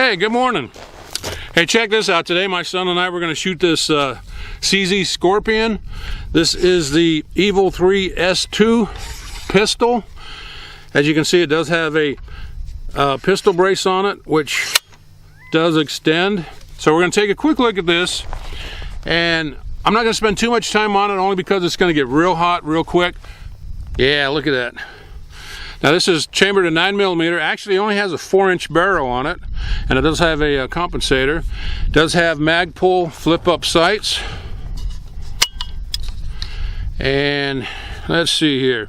Hey, good morning. Hey, check this out. Today my son and I were going to shoot this CZ Scorpion. This is the EVO 3 S2 pistol. As you can see, it does have a pistol brace on it, which does extend. So we're going to take a quick look at this, and I'm not going to spend too much time on it, only because it's going to get real hot real quick. Yeah, look at that. Now this is chambered at 9mm. Actually, it only has a 4-inch barrel on it, and it does have a compensator. It does have mag pull flip up sights. And let's see here.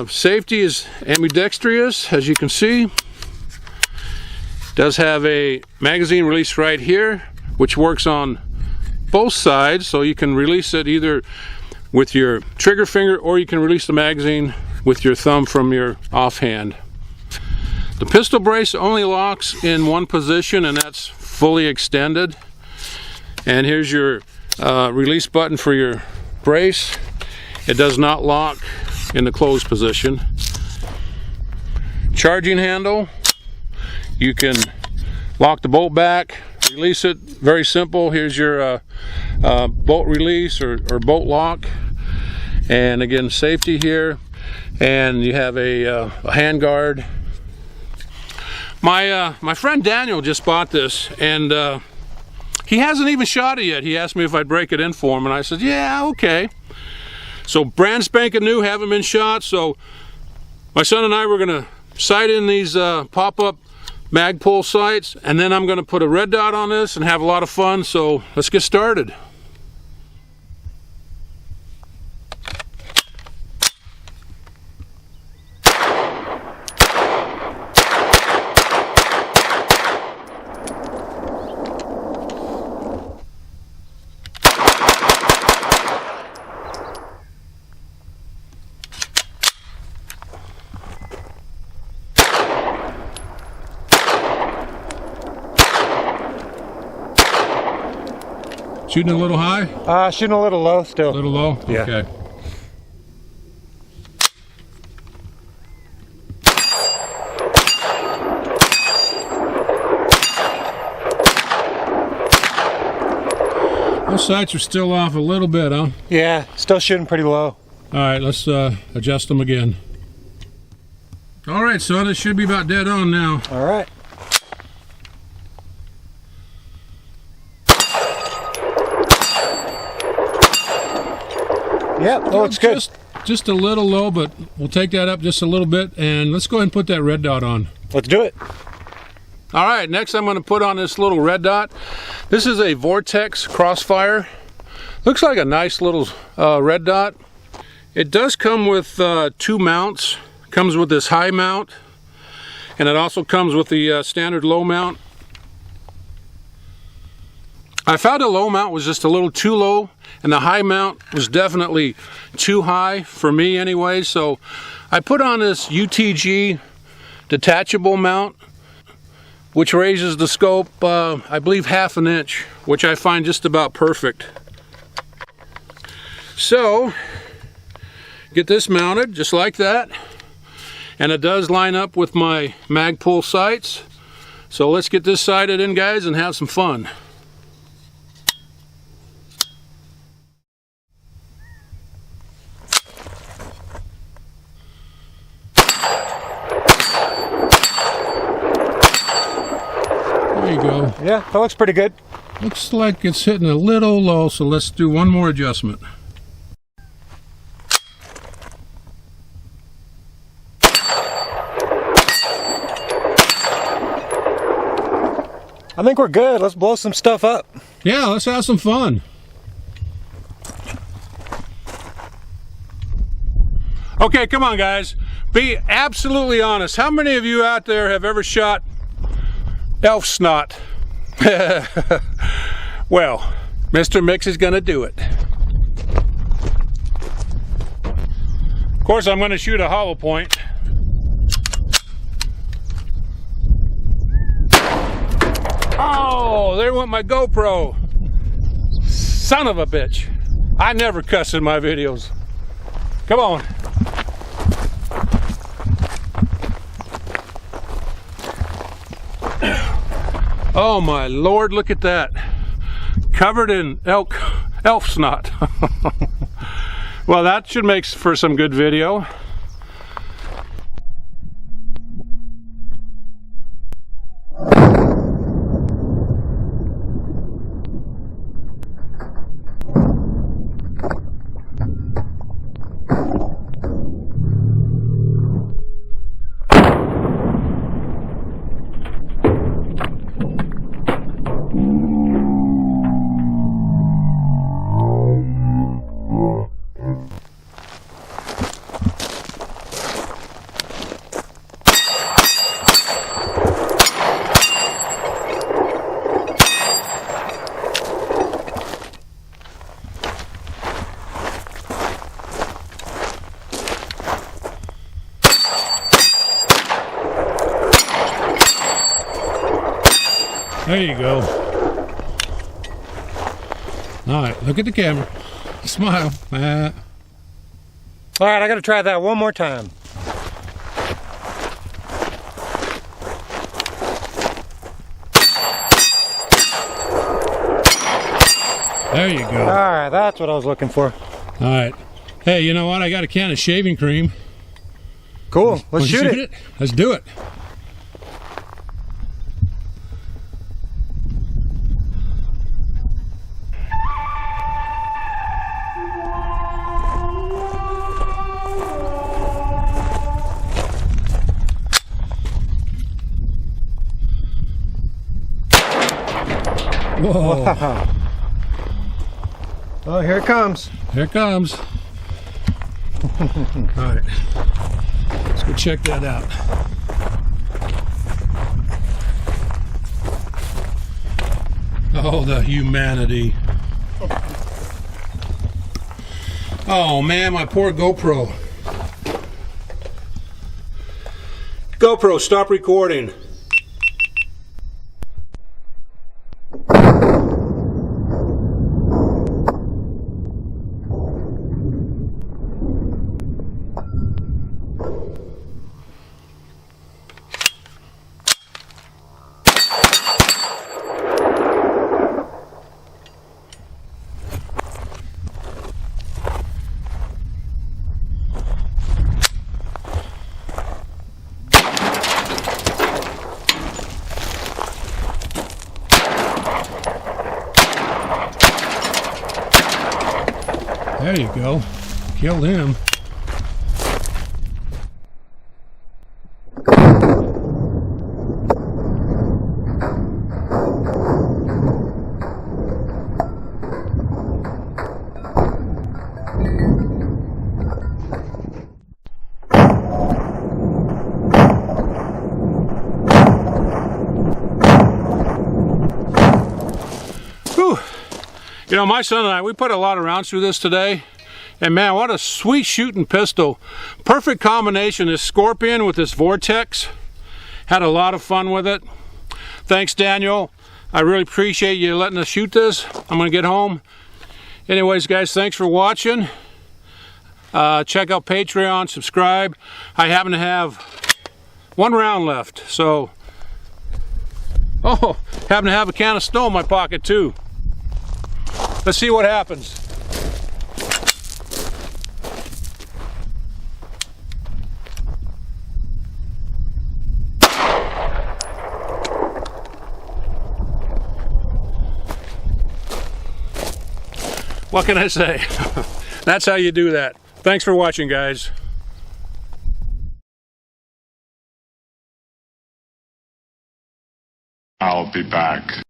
Safety is ambidextrous, as you can see. Does have a magazine release right here, which works on both sides, so you can release it either with your trigger finger, or you can release the magazine with your thumb from your offhand. The pistol brace only locks in one position, and that's fully extended. And here's your release button for your brace. It does not lock in the closed position. Charging handle. You can lock the bolt back, release it. Very simple. Here's your bolt release or bolt lock. And again, safety here. And you have a hand guard. My friend Daniel just bought this, and he hasn't even shot it yet. He asked me if I'd break it in for him, and I said, yeah, okay. So brand spanking new, haven't been shot. So my son and I were gonna sight in these pop-up mag pull sights, and then I'm gonna put a red dot on this and have a lot of fun. So let's get started. Shooting a little high? Shooting a little low still. A little low? Yeah. Okay. Those sights are still off a little bit, huh? Yeah, still shooting pretty low. Alright, let's adjust them again. Alright, so this should be about dead on now. Alright. Yeah, that looks good. Just a little low, but we'll take that up just a little bit, and let's go ahead and put that red dot on. Let's do it. All right, next I'm going to put on this little red dot. This is a Vortex crossfire. Looks like a nice little red dot. It does come with 2 mounts. Comes with this high mount, and it also comes with the standard low mount. I found the low mount was just a little too low, and the high mount was definitely too high for me anyway, so I put on this UTG Detachable Mount, which raises the scope, I believe, 1/2 inch, which I find just about perfect. So, get this mounted just like that, and it does line up with my mag pull sights. So let's get this sighted in, guys, and have some fun. There you go. Yeah, that looks pretty good. Looks like it's hitting a little low, so let's do one more adjustment. I think we're good. Let's blow some stuff up. Yeah, let's have some fun. Okay, come on, guys. Be absolutely honest. How many of you out there have ever shot elf snot? Well, Mr. Mix is gonna do it. Of course, I'm gonna shoot a hollow point. Oh, there went my GoPro. Son of a bitch. I never cuss in my videos. Come on. Oh my Lord, look at that. Covered in elf snot. Well, that should make for some good video. There you go. All right, look at the camera. Smile. All right, I gotta try that one more time. There you go. All right, that's what I was looking for. All right. Hey, you know what? I got a can of shaving cream. Cool. Let's shoot it. Let's do it. Whoa. Wow. Oh, here it comes. Here it comes. All right. Let's go check that out. Oh, the humanity. Oh man, my poor GoPro. GoPro, stop recording. There you go. Killed him. Whew. You know, my son and I, we put a lot of rounds through this today. And man, what a sweet shooting pistol. Perfect combination, this Scorpion with this Vortex. Had a lot of fun with it. Thanks, Daniel. I really appreciate you letting us shoot this. I'm gonna get home. Anyways, guys, thanks for watching. Check out Patreon, subscribe. I happen to have one round left, so. Oh, happen to have a can of snow in my pocket too. Let's see what happens. What can I say? That's how you do that. Thanks for watching, guys. I'll be back.